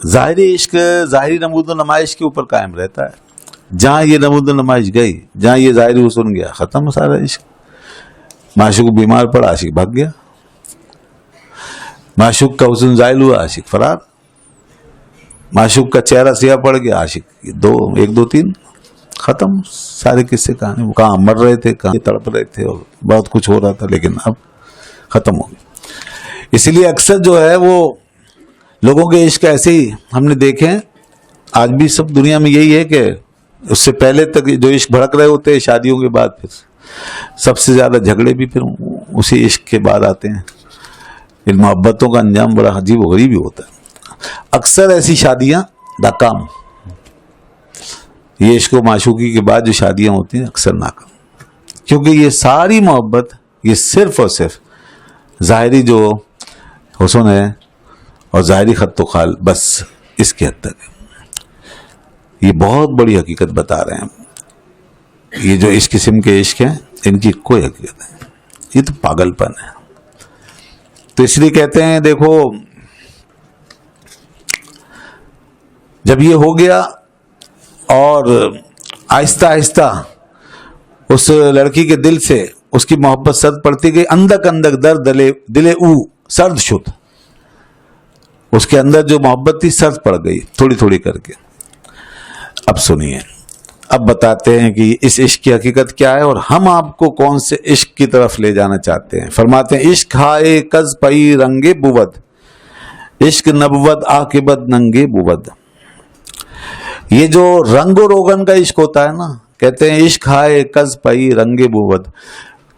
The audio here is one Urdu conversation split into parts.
ظاہری عشق ظاہری نمود و نمائش کے اوپر قائم رہتا ہے. جہاں یہ نمود و نمائش گئی، جہاں یہ ظاہری حسن گیا، ختم سارا عشق. معشوق بیمار پڑا، عاشق بھاگ گیا. معشوق کا حسن زائل ہوا، عاشق فرار. معشوق کا چہرہ سیاہ پڑ گیا، عاشق ایک دو تین، ختم سارے قصے کہانی. وہ کہاں مر رہے تھے، کہاں تڑپ رہے تھے، اور بہت کچھ ہو رہا تھا، لیکن اب ختم ہو گیا. اسی لیے اکثر جو ہے وہ لوگوں کے عشق ایسے ہی ہم نے دیکھے ہیں. آج بھی سب دنیا میں یہی ہے کہ اس سے پہلے تک جو عشق بھڑک رہے ہوتے ہیں، شادیوں کے بعد پھر سب سے زیادہ جھگڑے بھی پھر اسی عشق کے بعد آتے ہیں. ان محبتوں کا انجام بڑا عجیب و غریب ہی ہوتا ہے. اکثر ایسی شادیاں ناکام، یہ عشق و معشوقی کے بعد جو شادیاں ہوتی ہیں اکثر ناکام، کیونکہ یہ ساری محبت یہ صرف اور صرف ظاہری جو حسن ہے اور ظاہری خط و خال، بس اس کی حد تک ہے. یہ بہت بڑی حقیقت بتا رہے ہیں. یہ جو اس قسم کے عشق ہیں ان کی کوئی حقیقت نہیں، یہ تو پاگل پن ہے. تو اس لیے کہتے ہیں دیکھو، جب یہ ہو گیا اور آہستہ آہستہ اس لڑکی کے دل سے اس کی محبت سرد پڑتی گئی، اندک اندک در دلے او سرد شد. اس کے اندر جو محبت تھی سرد پڑ گئی تھوڑی تھوڑی کر کے. اب سنیے، اب بتاتے ہیں کہ اس عشق کی حقیقت کیا ہے اور ہم آپ کو کون سے عشق کی طرف لے جانا چاہتے ہیں. فرماتے ہیں عشق ہائے کز پئی رنگے بود، عشق نبوت عاقبت ننگے بود. یہ جو رنگ و روغن کا عشق ہوتا ہے نا، کہتے ہیں عشق ہائے کز پئی رنگے بود.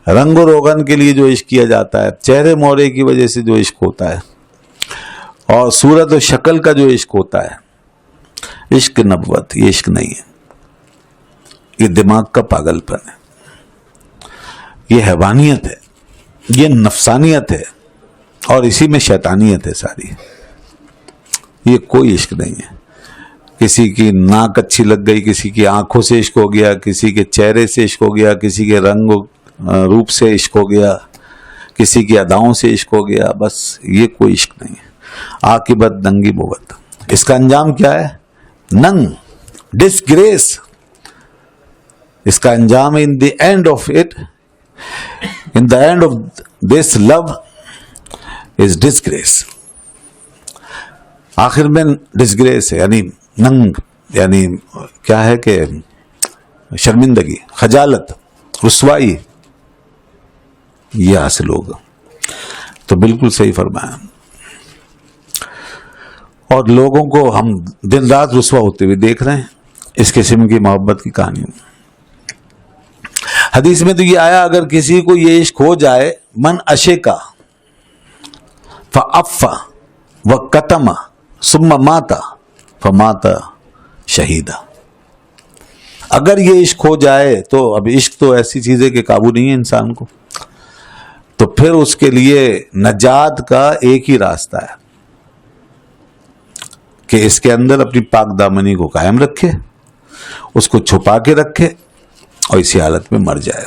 رنگ و روغن کے لیے جو عشق کیا جاتا ہے، چہرے مورے کی وجہ سے جو عشق ہوتا ہے، اور صورت و شکل کا جو عشق ہوتا ہے، عشق نبوت یہ عشق نہیں ہے. یہ دماغ کا پاگل پن ہے، یہ حیوانیت ہے، یہ نفسانیت ہے، اور اسی میں شیطانیت ہے ساری. یہ کوئی عشق نہیں ہے. کسی کی ناک اچھی لگ گئی، کسی کی آنکھوں سے عشق ہو گیا، کسی کے چہرے سے عشق ہو گیا، کسی کے رنگ و روپ سے عشق ہو گیا، کسی کی اداؤں سے عشق ہو گیا، بس یہ کوئی عشق نہیں ہے. عاقبت ننگی بود. اس کا انجام کیا ہے؟ ننگ، ڈسگریس. اس کا انجام in the end of it, in the end of this love is disgrace. آخر میں ڈسگریس ہے، یعنی ننگ، یعنی کیا ہے کہ شرمندگی، خجالت، رسوائی، یہ حاصل ہوگا. تو بالکل صحیح فرمایا. اور لوگوں کو ہم دن رات رسوا ہوتے ہوئے دیکھ رہے ہیں اس قسم کی محبت کی کہانیوں. حدیث میں تو یہ آیا، اگر کسی کو یہ عشق ہو جائے، من عشق فعف وکتم ثم مات فمات شہیدا. اگر یہ عشق ہو جائے تو، اب عشق تو ایسی چیز ہے کہ قابو نہیں ہے انسان کو، تو پھر اس کے لیے نجات کا ایک ہی راستہ ہے کہ اس کے اندر اپنی پاک دامنی کو قائم رکھے، اس کو چھپا کے رکھے اور اسی حالت میں مر جائے.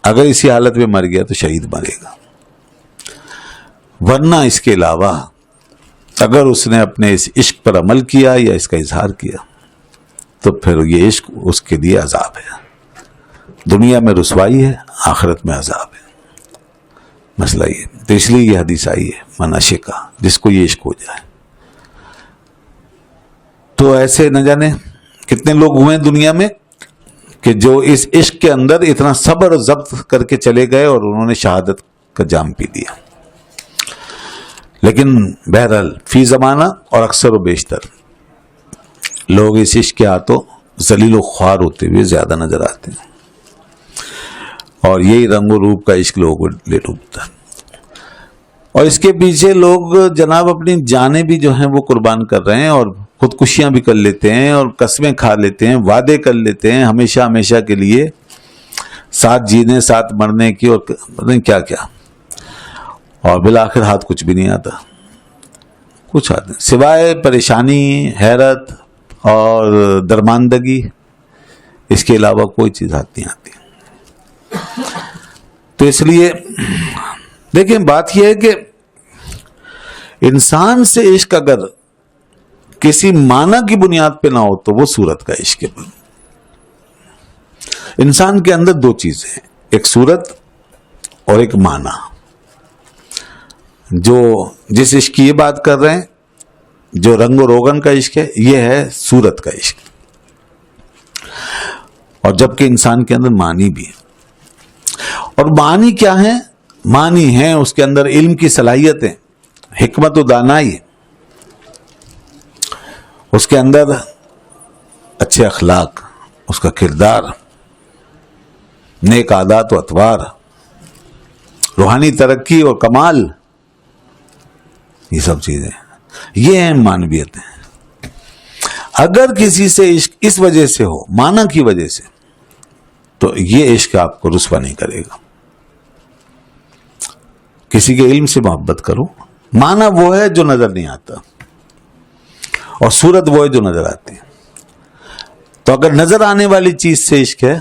اگر اسی حالت میں مر گیا تو شہید مرے گا. ورنہ اس کے علاوہ اگر اس نے اپنے اس عشق پر عمل کیا یا اس کا اظہار کیا تو پھر یہ عشق اس کے لیے عذاب ہے. دنیا میں رسوائی ہے، آخرت میں عذاب ہے. مسئلہ یہ، تو اس لیے یہ حدیث آئی ہے من عشق، جس کو یہ عشق ہو جائے. تو ایسے نہ جانے کتنے لوگ ہوئے دنیا میں کہ جو اس عشق کے اندر اتنا صبر و ضبط کر کے چلے گئے اور انہوں نے شہادت کا جام پی لیا. لیکن بہرحال فی زمانہ اور اکثر و بیشتر لوگ اس عشق کے ہاتھوں ذلیل و خوار ہوتے ہوئے زیادہ نظر آتے ہیں، اور یہی رنگ و روپ کا عشق لوگوں کو لے ڈوبتا ہے. اور اس کے پیچھے لوگ جناب اپنی جانیں بھی جو ہیں وہ قربان کر رہے ہیں، اور خودکشیاں بھی کر لیتے ہیں، اور قسمیں کھا لیتے ہیں، وعدے کر لیتے ہیں ہمیشہ ہمیشہ کے لیے، ساتھ جینے ساتھ مرنے کی، اور پتہ نہیں کیا کیا. اور بالآخر ہاتھ کچھ بھی نہیں آتا، کچھ ہاتھ نہیں سوائے پریشانی، حیرت اور درماندگی. اس کے علاوہ کوئی چیز ہاتھ نہیں آتی. تو اس لیے دیکھیں، بات یہ ہے کہ انسان سے عشق اگر کسی معنی کی بنیاد پہ نہ ہو تو وہ صورت کا عشق ہے۔ انسان کے اندر دو چیزیں ہیں، ایک صورت اور ایک معنی۔ جو جس عشق کی یہ بات کر رہے ہیں، جو رنگ و روغن کا عشق ہے، یہ ہے صورت کا عشق، اور جبکہ انسان کے اندر معنی بھی ہے۔ اور معنی کیا ہے؟ معنی ہے اس کے اندر علم کی صلاحیتیں، حکمت و دانائی، اس کے اندر اچھے اخلاق، اس کا کردار، نیک عادات و اطوار، روحانی ترقی اور کمال، یہ سب چیزیں، یہ ہیں معنویتیں۔ اگر کسی سے عشق اس وجہ سے ہو، معنی کی وجہ سے، تو یہ عشق آپ کو رسوا نہیں کرے گا۔ کسی کے علم سے محبت کرو، معنی وہ ہے جو نظر نہیں آتا، اور صورت وہ ہے جو نظر آتی ہے۔ تو اگر نظر آنے والی چیز سے عشق ہے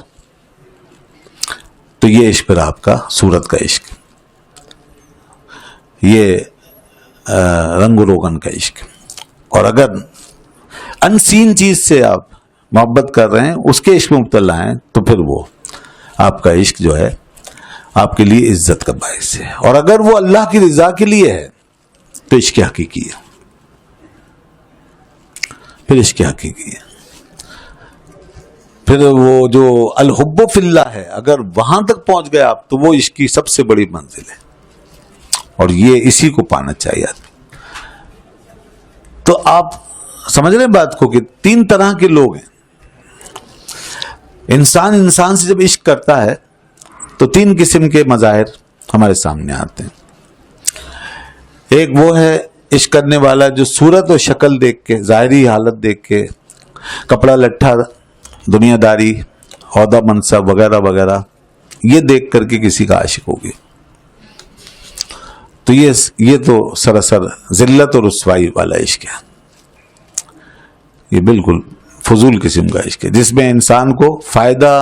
تو یہ عشق پھر آپ کا صورت کا عشق، یہ رنگ و روغن کا عشق۔ اور اگر انسین چیز سے آپ محبت کر رہے ہیں، اس کے عشق میں مبتلا ہیں، تو پھر وہ آپ کا عشق جو ہے آپ کے لیے عزت کا باعث ہے۔ اور اگر وہ اللہ کی رضا کے لیے ہے تو عشق حقیقی ہے، پھر عشق حقیقی ہے۔ پھر وہ جو الحب فی اللہ ہے، اگر وہاں تک پہنچ گئے آپ، تو وہ عشق کی سب سے بڑی منزل ہے، اور یہ اسی کو پانا چاہیے آدمی۔ تو آپ سمجھ رہے ہیں بات کو کہ تین طرح کے لوگ ہیں۔ انسان سے جب عشق کرتا ہے تو تین قسم کے مظاہر ہمارے سامنے آتے ہیں۔ ایک وہ ہے عشق کرنے والا جو صورت و شکل دیکھ کے، ظاہری حالت دیکھ کے، کپڑا لٹھا، دنیا داری، عہدہ منصب وغیرہ وغیرہ، یہ دیکھ کر کے کسی کا عاشق ہو گیا، تو یہ تو سراسر ذلت اور رسوائی والا عشق ہے۔ یہ بالکل فضول قسم کا عشق ہے، جس میں انسان کو فائدہ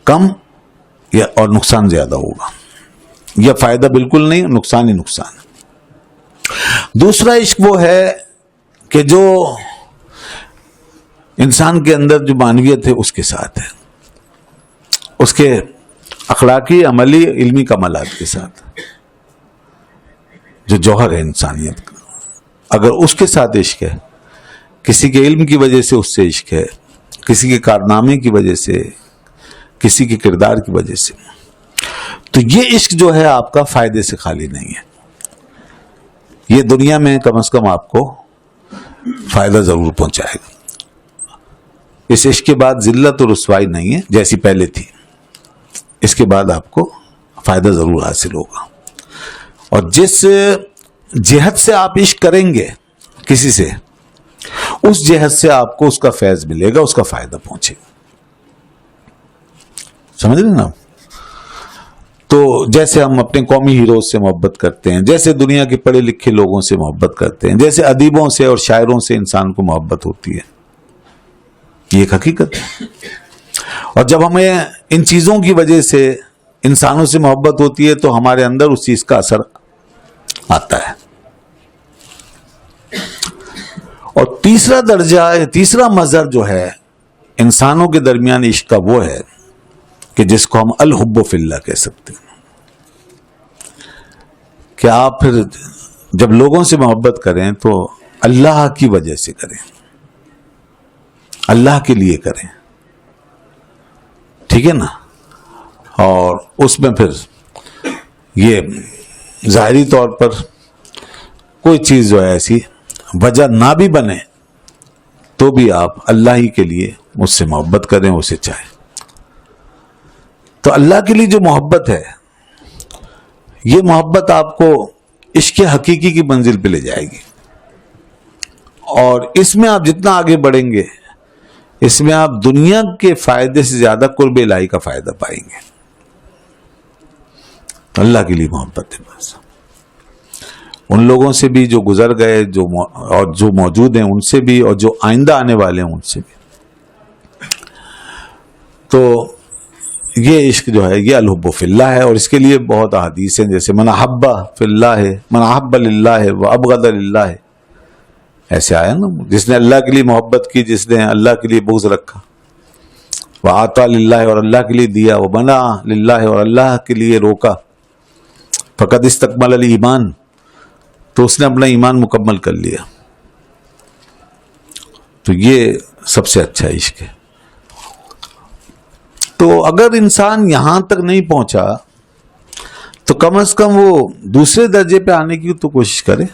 کم اور نقصان زیادہ ہوگا، یا فائدہ بالکل نہیں، نقصان ہی نقصان۔ دوسرا عشق وہ ہے کہ جو انسان کے اندر جو معنویت ہے اس کے ساتھ ہے، اس کے اخلاقی، عملی، علمی کمالات کے ساتھ، جو جوہر ہے انسانیت کا، اگر اس کے ساتھ عشق ہے، کسی کے علم کی وجہ سے اس سے عشق ہے، کسی کے کارنامے کی وجہ سے، کسی کے کردار کی وجہ سے، تو یہ عشق جو ہے آپ کا فائدے سے خالی نہیں ہے۔ یہ دنیا میں کم از کم آپ کو فائدہ ضرور پہنچائے گا۔ اس عشق کے بعد ذلت اور رسوائی نہیں ہے جیسی پہلے تھی، اس کے بعد آپ کو فائدہ ضرور حاصل ہوگا۔ اور جس جہت سے آپ عشق کریں گے کسی سے، اس جہت سے آپ کو اس کا فیض ملے گا، اس کا فائدہ پہنچے گا۔ سمجھ رہے نا؟ تو جیسے ہم اپنے قومی ہیروز سے محبت کرتے ہیں، جیسے دنیا کے پڑھے لکھے لوگوں سے محبت کرتے ہیں، جیسے ادیبوں سے اور شاعروں سے انسان کو محبت ہوتی ہے، یہ ایک حقیقت ہے۔ اور جب ہمیں ان چیزوں کی وجہ سے انسانوں سے محبت ہوتی ہے تو ہمارے اندر اس چیز کا اثر آتا ہے۔ اور تیسرا درجہ، تیسرا مظہر جو ہے انسانوں کے درمیان عشق کا، وہ ہے کہ جس کو ہم الحب فی اللہ کہہ سکتے ہیں، کہ آپ پھر جب لوگوں سے محبت کریں تو اللہ کی وجہ سے کریں، اللہ کے لیے کریں، ٹھیک ہے نا؟ اور اس میں پھر یہ ظاہری طور پر کوئی چیز جو ہے ایسی وجہ نہ بھی بنے تو بھی آپ اللہ ہی کے لیے مجھ سے محبت کریں، اسے چاہیں۔ تو اللہ کے لیے جو محبت ہے، یہ محبت آپ کو عشق حقیقی کی منزل پہ لے جائے گی، اور اس میں آپ جتنا آگے بڑھیں گے، اس میں آپ دنیا کے فائدے سے زیادہ قرب الہی کا فائدہ پائیں گے۔ اللہ کے لیے محبت ہے بس، ان لوگوں سے بھی جو گزر گئے، اور جو موجود ہیں ان سے بھی، اور جو آئندہ آنے والے ہیں ان سے بھی۔ تو یہ عشق جو ہے یہ الحب فی اللہ ہے، اور اس کے لیے بہت احادیث ہیں، جیسے من احب فی اللہ، من احب للہ و ابغض للہ، ایسے آیا نا, جس نے اللہ کے لیے محبت کی, جس نے اللہ کے لیے بغض رکھا, وَآتَى لِلَّهِ, اور اللہ کے لیے دیا, وَمَنَعَ لِلَّهِ, اور اللہ کے لیے روکا, فَقَدْ اسْتَكْمَلَ الْإِيمَانَ, تو اس نے اپنا ایمان مکمل کر لیا. تو یہ سب سے اچھا عشق ہے. تو اگر انسان یہاں تک نہیں پہنچا تو کم از کم وہ دوسرے درجے پہ آنے کی تو کوشش کرے.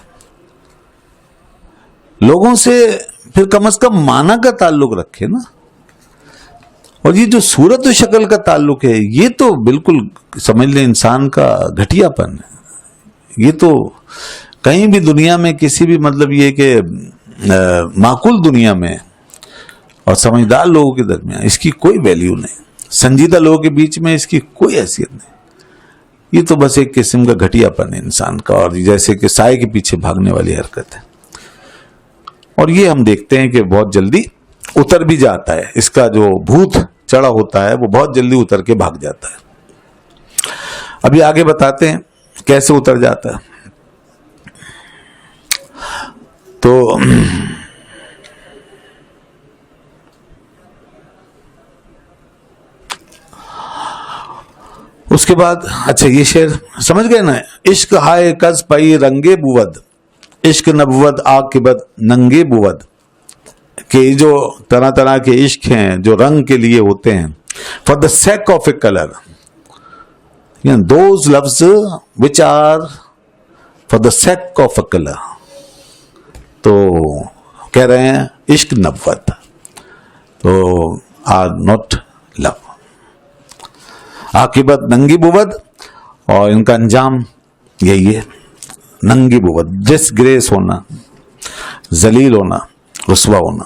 لوگوں سے پھر کم از کم معنی کا تعلق رکھے نا. اور یہ جو صورت و شکل کا تعلق ہے, یہ تو بالکل سمجھ لیں انسان کا گھٹیا پن ہے. یہ تو کہیں بھی دنیا میں کسی بھی مطلب یہ کہ معقول دنیا میں اور سمجھدار لوگوں کے درمیان اس کی کوئی ویلیو نہیں, سنجیدہ لوگوں کے بیچ میں اس کی کوئی حیثیت نہیں. یہ تو بس ایک قسم کا گھٹیا پن ہے انسان کا, اور جیسے کہ سائے کے پیچھے بھاگنے والی حرکت ہے. اور یہ ہم دیکھتے ہیں کہ بہت جلدی اتر بھی جاتا ہے, اس کا جو بھوت چڑھا ہوتا ہے وہ بہت جلدی اتر کے بھاگ جاتا ہے. ابھی آگے بتاتے ہیں کیسے اتر جاتا ہے. تو اس کے بعد اچھا یہ شعر سمجھ گئے نا, عشق ہائے کز پئی رنگے بود, عشق نبود عاقبت ننگے بود, کہ جو طرح طرح کے عشق ہیں جو رنگ کے لیے ہوتے ہیں, for the sake of a colour, those لفظ which are for the sake of a colour. تو کہہ رہے ہیں عشق نبوت, تو آر ناٹ لو. عاقبت ننگی بود, اور ان کا انجام یہی ہے ننگی بود, ڈس گریس ہونا, ذلیل ہونا, رسوا ہونا.